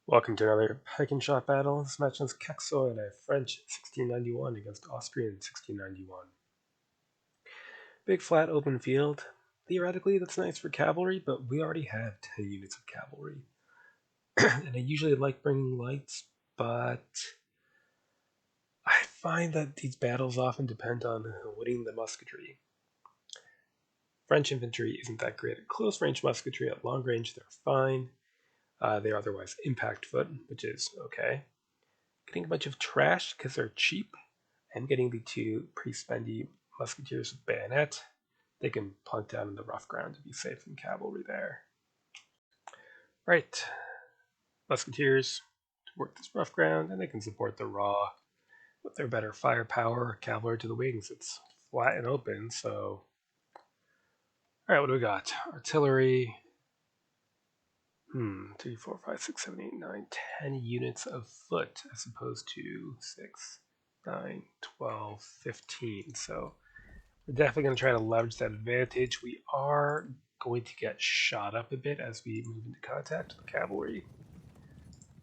Welcome to another Pike and Shot battle. This match is Kexo and a French 1691 against Austrian 1691. Big flat open field. Theoretically, that's nice for cavalry, but we already have 10 units of cavalry. And I usually like bringing lights, but I find that these battles often depend on winning the musketry. French infantry isn't that great at close range musketry. At long range, they're fine. They're otherwise impact foot, which is okay. Getting a bunch of trash because they're cheap. I'm getting the two pre-spendy musketeers with bayonet. They can plunk down in the rough ground to be safe from cavalry there. Right, musketeers to work this rough ground, and they can support the raw with their better firepower. Cavalry to the wings. It's flat and open, so. Alright, what do we got? Artillery. 3, 4, 5, 6, 7, 8, 9, 10 units of foot as opposed to 6, 9, 12, 15. So we're definitely going to try to leverage that advantage. We are going to get shot up a bit as we move into contact with the cavalry,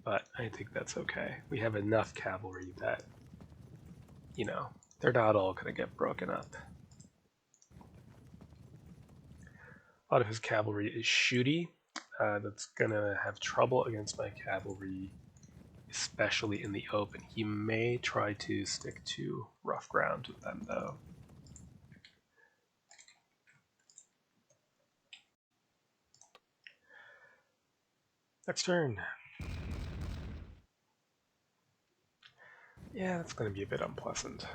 but I think that's okay. We have enough cavalry that, they're not all going to get broken up. A lot of his cavalry is shooty. That's going to have trouble against my cavalry, especially in the open. He may try to stick to rough ground with them, though. Next turn. Yeah, that's going to be a bit unpleasant.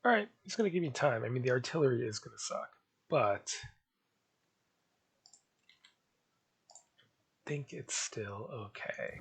Alright, he's going to give me time. I mean, the artillery is going to suck, but I think it's still okay.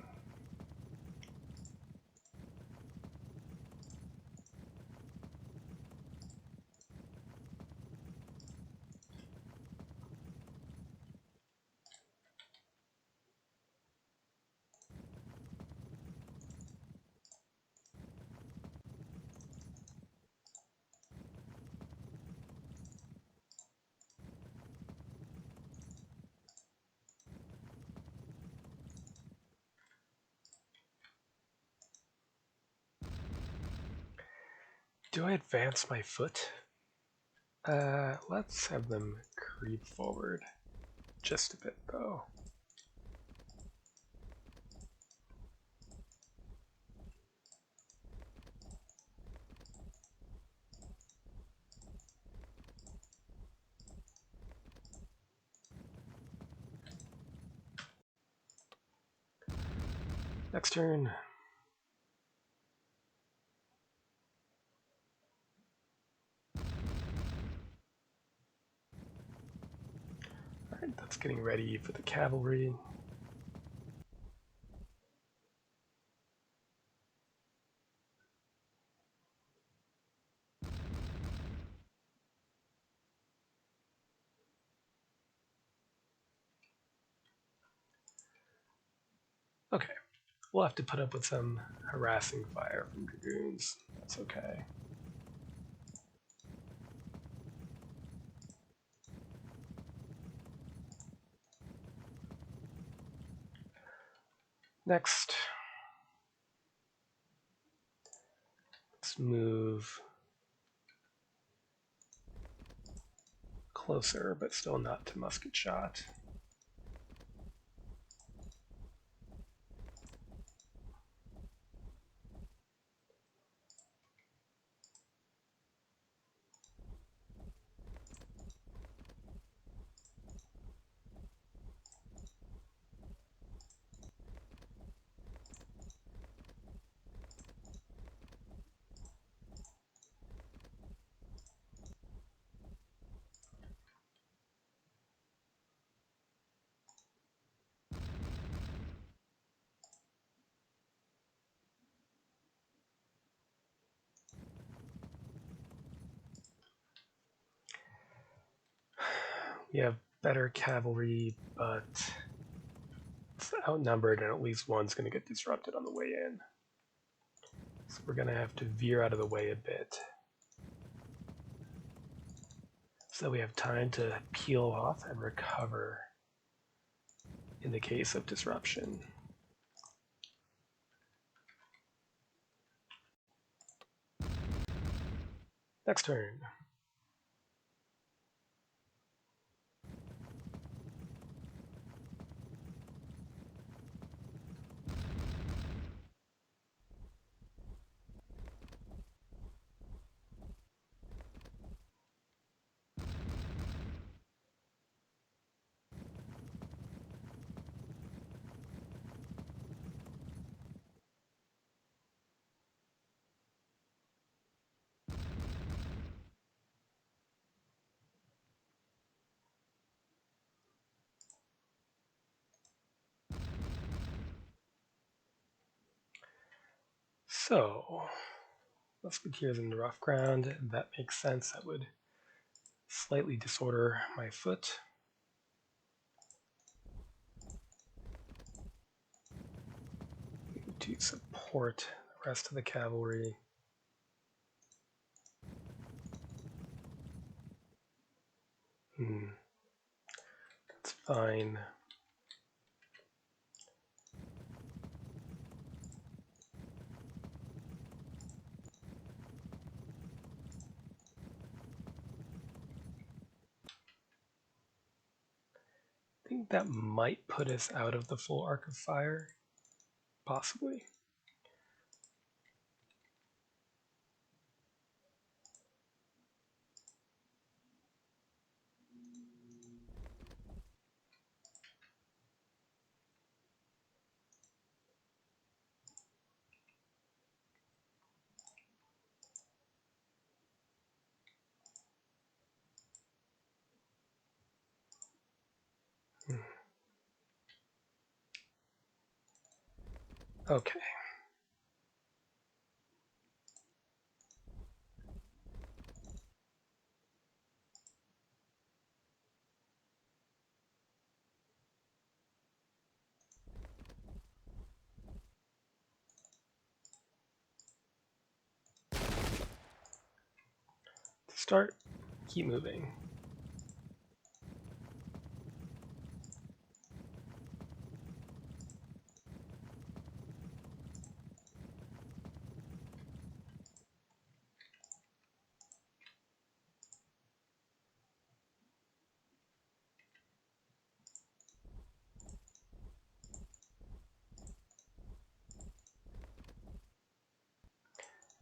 Do I advance my foot? Let's have them creep forward just a bit, though. Next turn. Alright, that's getting ready for the cavalry. Okay, we'll have to put up with some harassing fire from dragoons. That's okay. Next, let's move closer, but still not to musket shot. We have better cavalry, but it's outnumbered, and at least one's going to get disrupted on the way in. So we're going to have to veer out of the way a bit. so we have time to peel off and recover in the case of disruption. Next turn. So, musketeers in the rough ground, that makes sense. That would slightly disorder my foot. To support the rest of the cavalry. That's fine. I think that might put us out of the full arc of fire, possibly. Okay. To start, keep moving.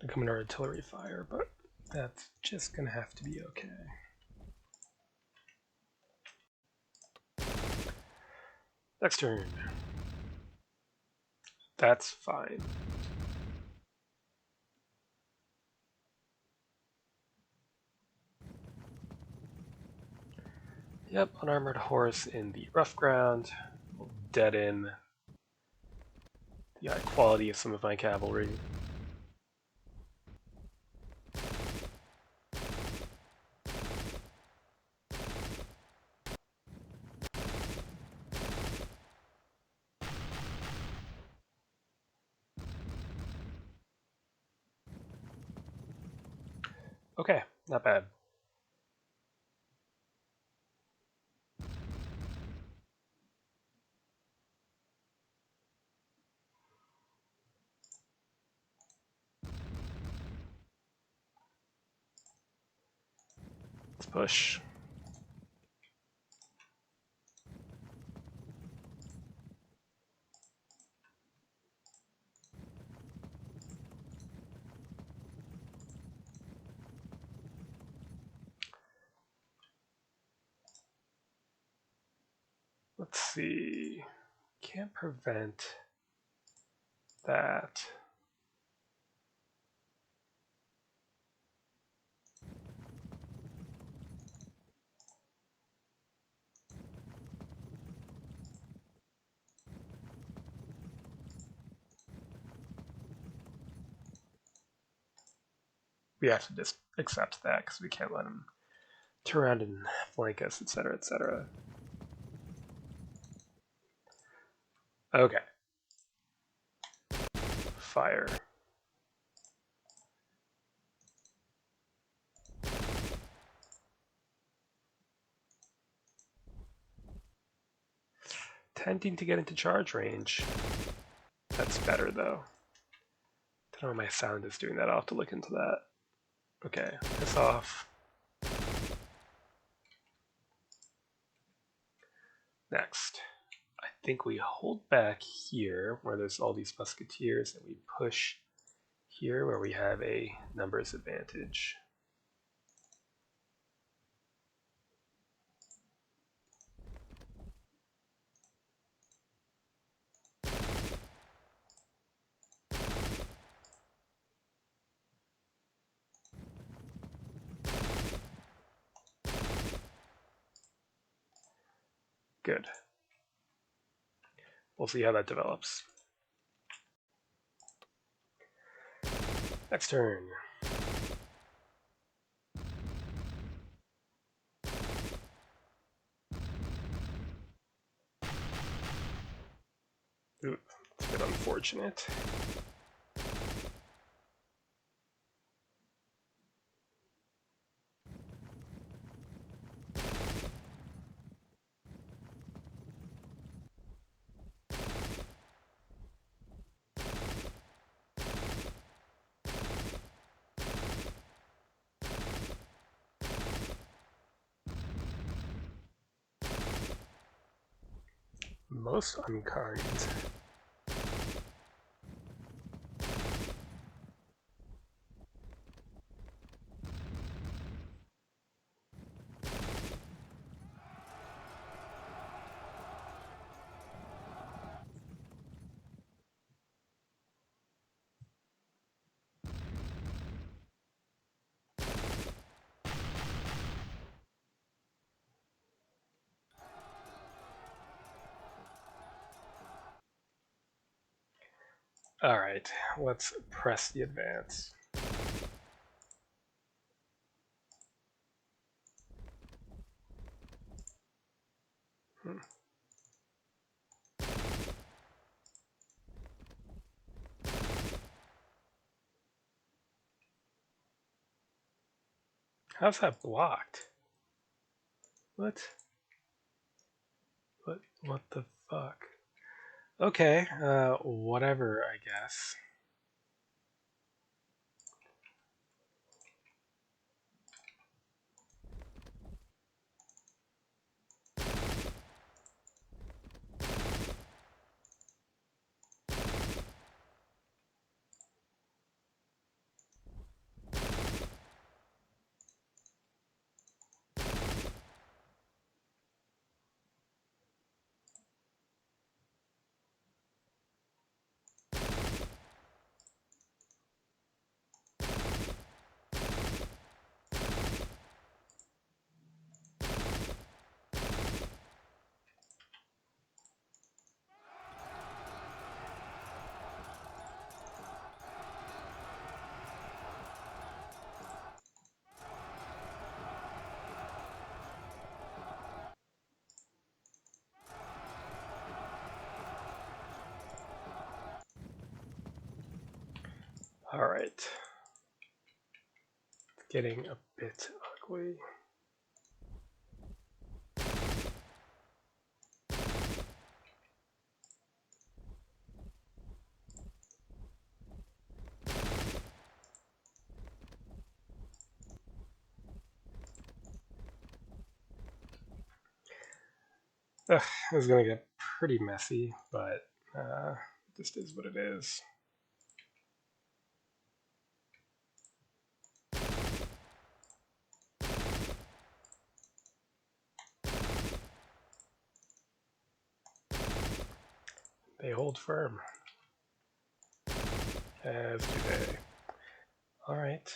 To come into artillery fire, but that's just gonna have to be okay. Next turn. That's fine. Yep, unarmored horse in the rough ground will deaden the quality of some of my cavalry. Okay, not bad. Let's push. Let's see. Can't prevent that. We have to just accept that because we can't let him turn around and flank us, etc., etc. Okay. Fire. attempting to get into charge range. That's better though. I don't know why my sound is doing that. I'll have to look into that. Okay, piss off. Next, I think we hold back here where there's all these musketeers, and we push here where we have a numbers advantage. Good. We'll see how that develops. Next turn. Ooh, it's a bit unfortunate. Most unkind. Alright, let's press the advance. How's that blocked? What? What the fuck? Okay, whatever, I guess. Alright. It's getting a bit ugly. Ugh, this is gonna get pretty messy, but just is what it is. They hold firm. As do they. Alright.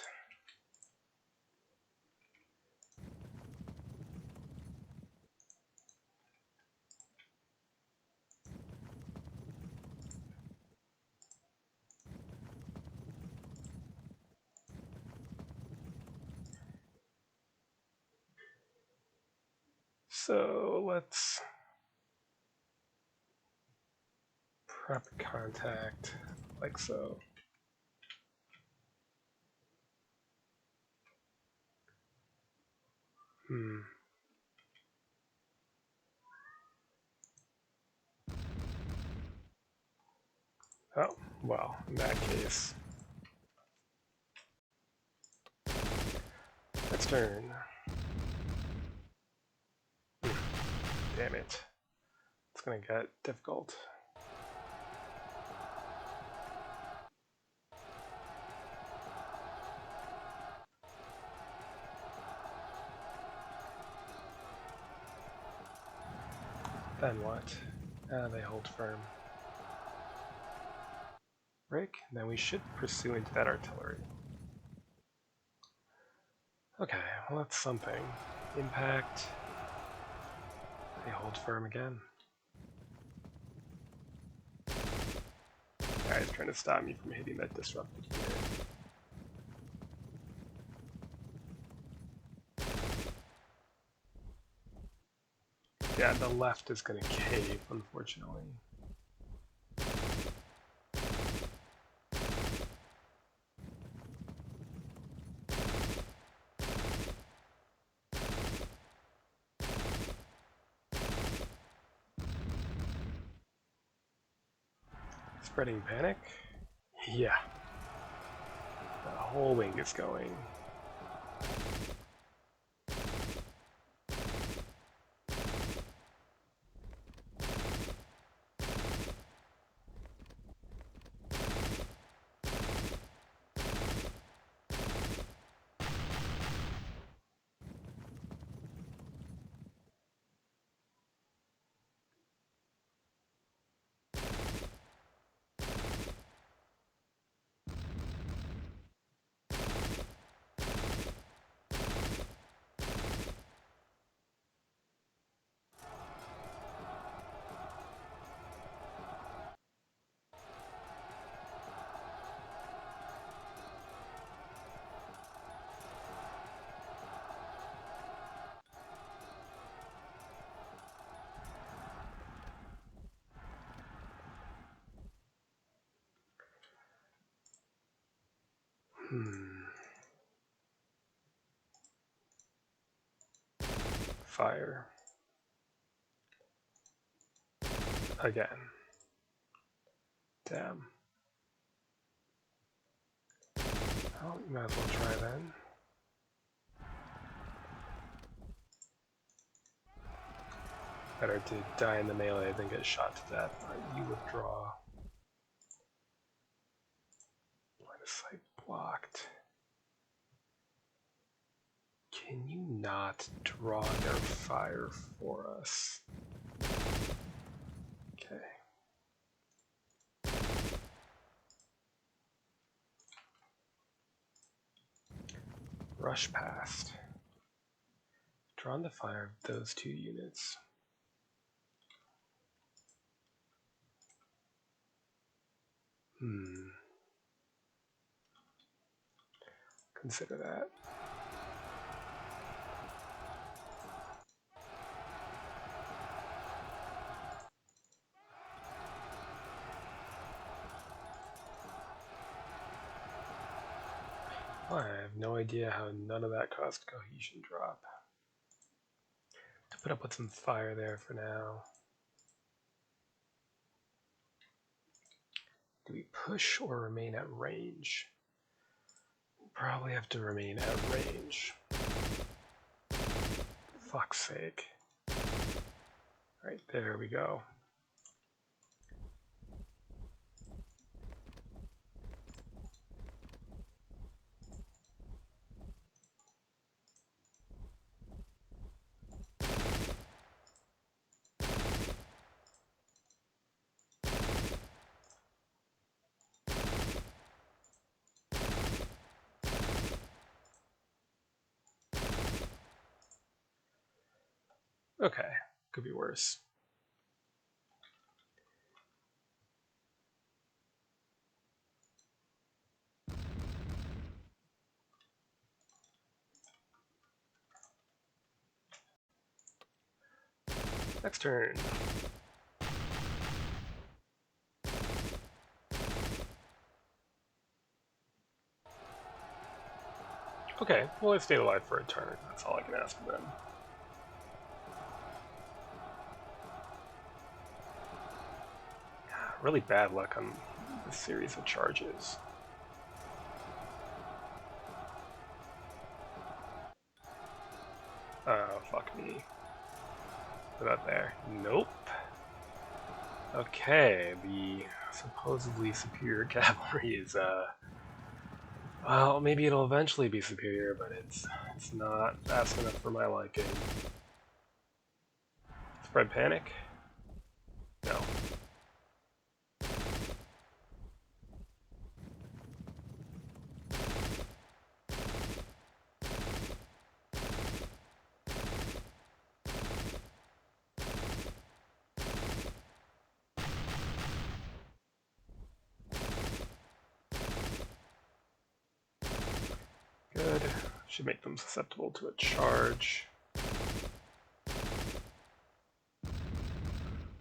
So let's prep contact like so. Oh, well, in that case. Next turn. Damn it. It's gonna get difficult. Then what? They hold firm. Break, then we should pursue into that artillery. Okay, well that's something. Impact. They hold firm again. Guy's trying to stop me from hitting that disrupted unit. Yeah, the left is going to cave, unfortunately. Spreading panic? Yeah. The whole wing is going. Fire. Again. Damn. Oh, you might as well try then. Better to die in the melee than get shot to death. Alright, you withdraw. Line of sight blocked. Can you not draw their fire for us? Okay. Rush past. Drawn the fire of those two units. Consider that. I have no idea how none of that caused cohesion drop. To put up with some fire there for now. Do we push or remain at range? We'll probably have to remain at range. Fuck's sake. Right, there we go. Okay, could be worse. Next turn. Okay, well I stayed alive for a turn. That's all I can ask of them. Really bad luck on this series of charges. Oh, fuck me. What about there? Nope. Okay, the supposedly superior cavalry is, well, maybe it'll eventually be superior, but it's not fast enough for my liking. Spread panic? No. Good. Should make them susceptible to a charge.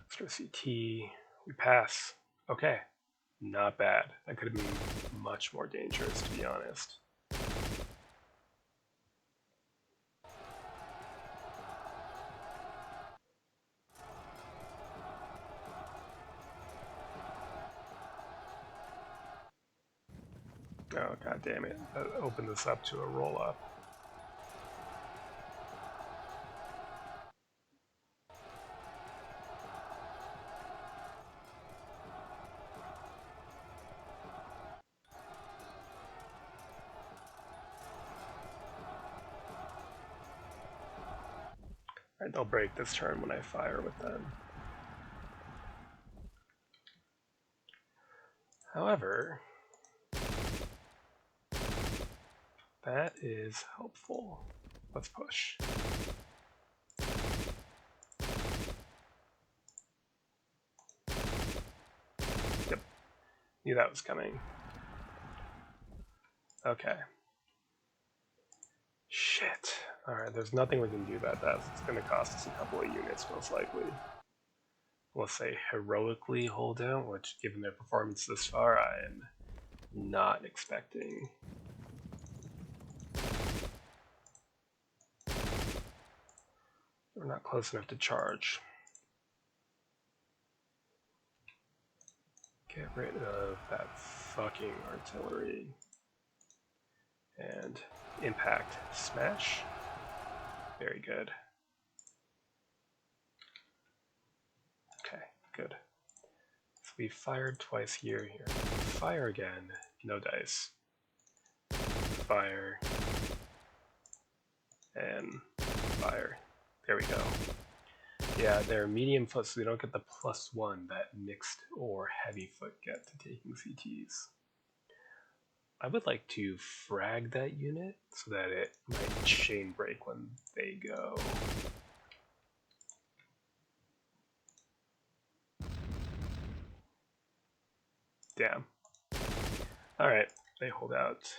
Extra CT. We pass. Okay. Not bad. That could have been much more dangerous, to be honest. Oh, god damn it. That opened this up to a roll up. Alright, they'll break this turn when I fire with them. However, that is helpful. Let's push. Yep. Knew that was coming. Okay. Shit. Alright, there's nothing we can do about that. It's going to cost us a couple of units, most likely. We'll say heroically hold out, which, given their performance this far, I am not expecting. We're not close enough to charge. Get rid of that fucking artillery. And impact smash. Very good. Okay, good. So we fired twice here. Fire again. No dice. Fire. And fire. There we go. Yeah, they're medium foot, so they don't get the +1 that mixed or heavy foot get to taking CTs. I would like to frag that unit so that it might chain break when they go. Damn. Alright, they hold out.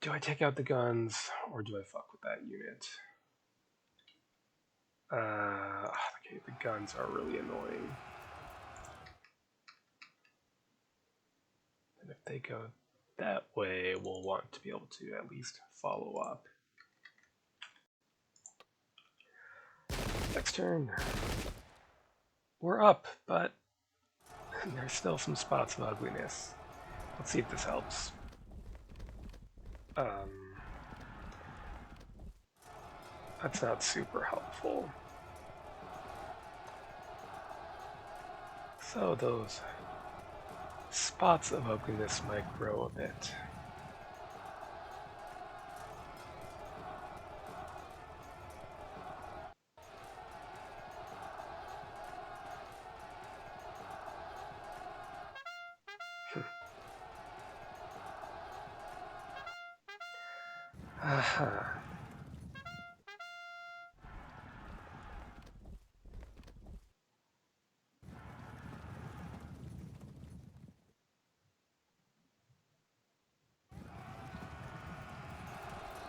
Do I take out the guns or do I fuck with that unit? Okay, the guns are really annoying. And if they go that way, we'll want to be able to at least follow up. Next turn. We're up, but there's still some spots of ugliness. Let's see if this helps. That's not super helpful. So those spots of ugliness might grow a bit.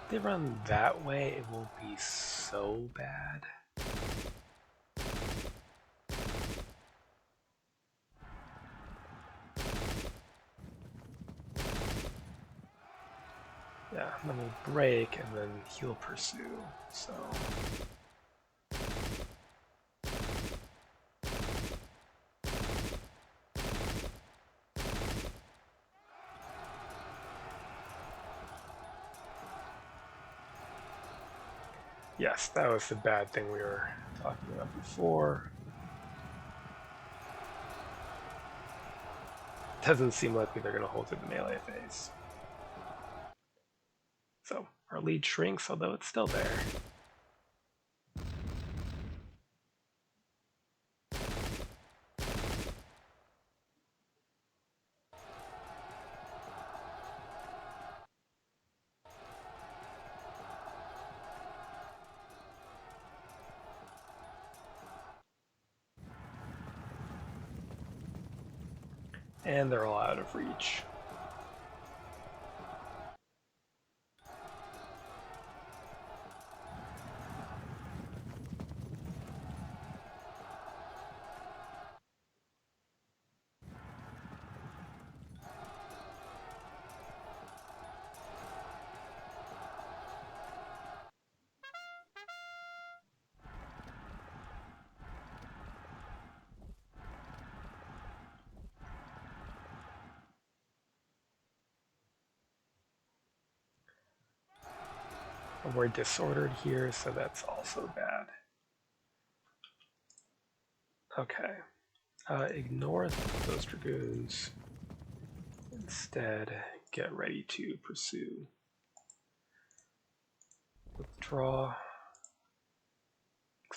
If they run that way, it won't be so bad. Yeah, then we'll break and then he'll pursue, so... Yes, that was the bad thing we were talking about before. Doesn't seem likely they're going to hold through the melee phase. So our lead shrinks, although it's still there. And they're all out of reach. We're disordered here, so that's also bad. Okay. Ignore those dragoons. Instead, get ready to pursue. Withdraw.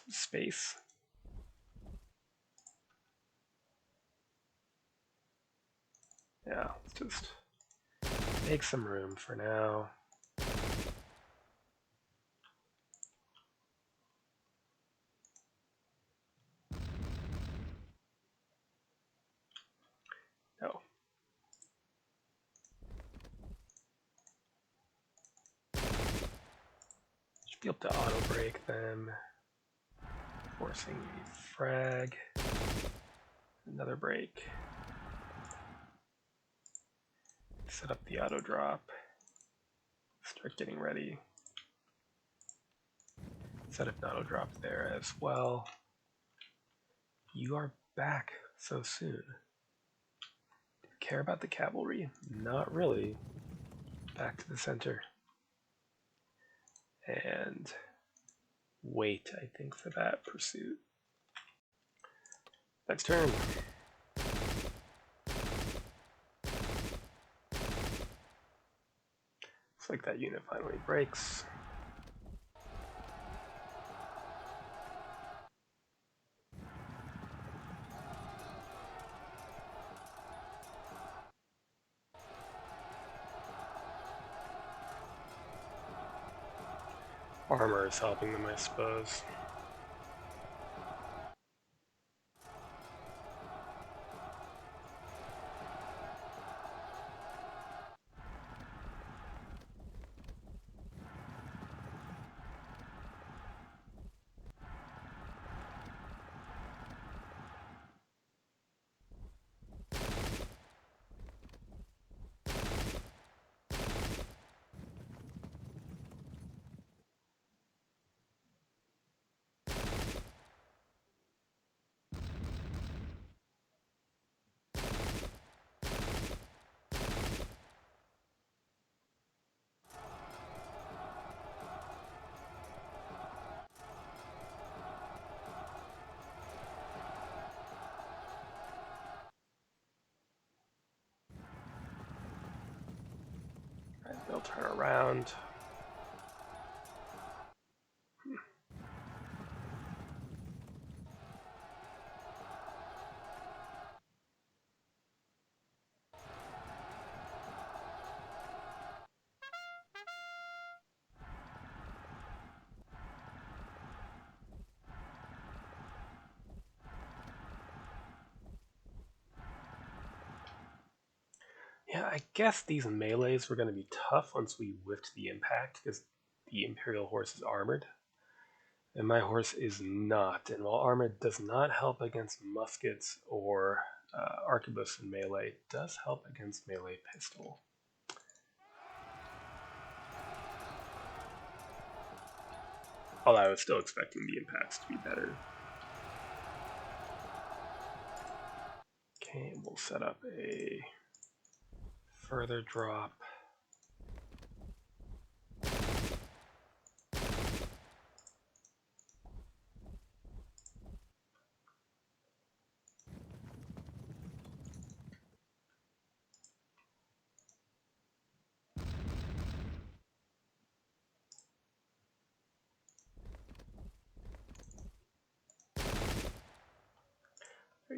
Space. Yeah, let's just make some room for now. No. Should be able to auto break them. Forcing a frag. Another break. Set up the auto drop. Start getting ready. Set up an auto drop there as well. You are back so soon. Do you care about the cavalry? Not really. Back to the center. And wait, I think, for that pursuit. Next turn. Looks like that unit finally breaks. Armor is helping them, I suppose. They'll turn around. Yeah, I guess these melees were going to be tough once we whiffed the impact, because the Imperial horse is armored. And my horse is not. And while armor does not help against muskets or arquebus in melee, it does help against melee pistol. Although I was still expecting the impacts to be better. Okay, we'll set up a further drop.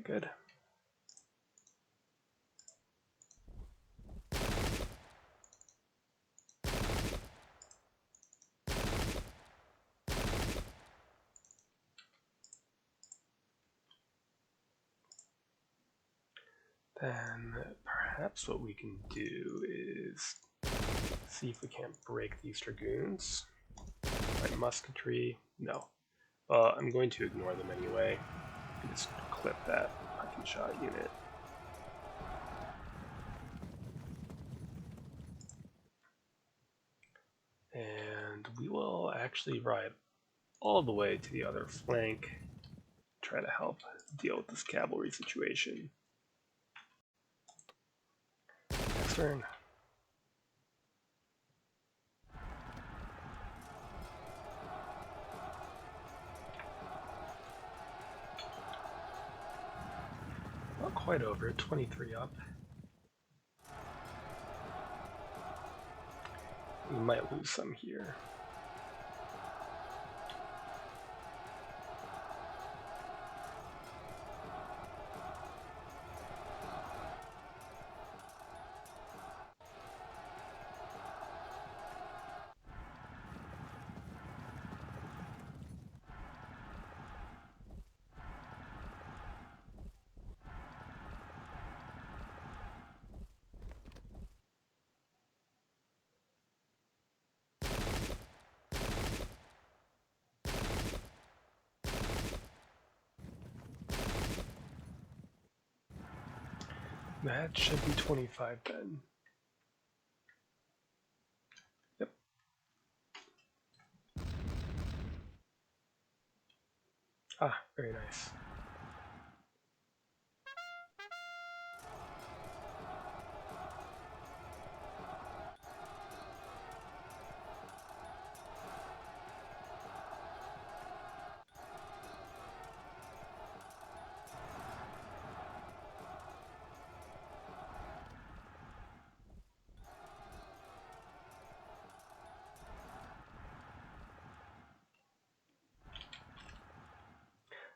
Very good. Then perhaps what we can do is see if we can't break these dragoons. My musketry, no. I'm going to ignore them anyway. And just clip that Pike and shot unit. And we will actually ride all the way to the other flank, try to help deal with this cavalry situation. Next turn. Not quite over, 23 up. We might lose some here. That should be 25 then. Yep. Ah, very nice.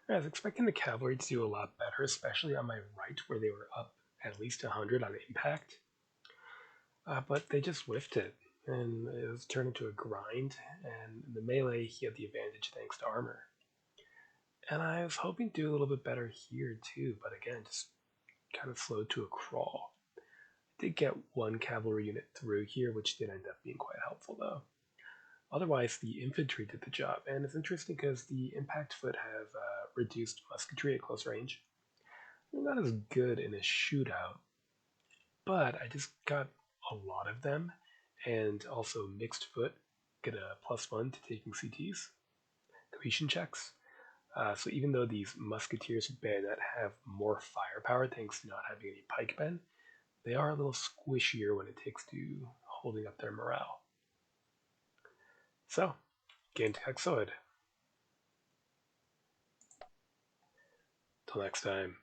I was expecting the cavalry to do a lot better, especially on my right where they were up at least 100 on impact. But they just whiffed it, and it was turned into a grind, and in the melee he had the advantage thanks to armor. And I was hoping to do a little bit better here too, but again, just kind of slowed to a crawl. I did get one cavalry unit through here, which did end up being quite helpful though. Otherwise, the infantry did the job, and it's interesting because the impact foot have reduced musketry at close range. They're not as good in a shootout, but I just got a lot of them, and also mixed foot, get a +1 to taking CTs, cohesion checks. So even though these musketeers with bayonet have more firepower thanks to not having any pikemen, they are a little squishier when it takes to holding up their morale. So, game to Hexoid. Till next time.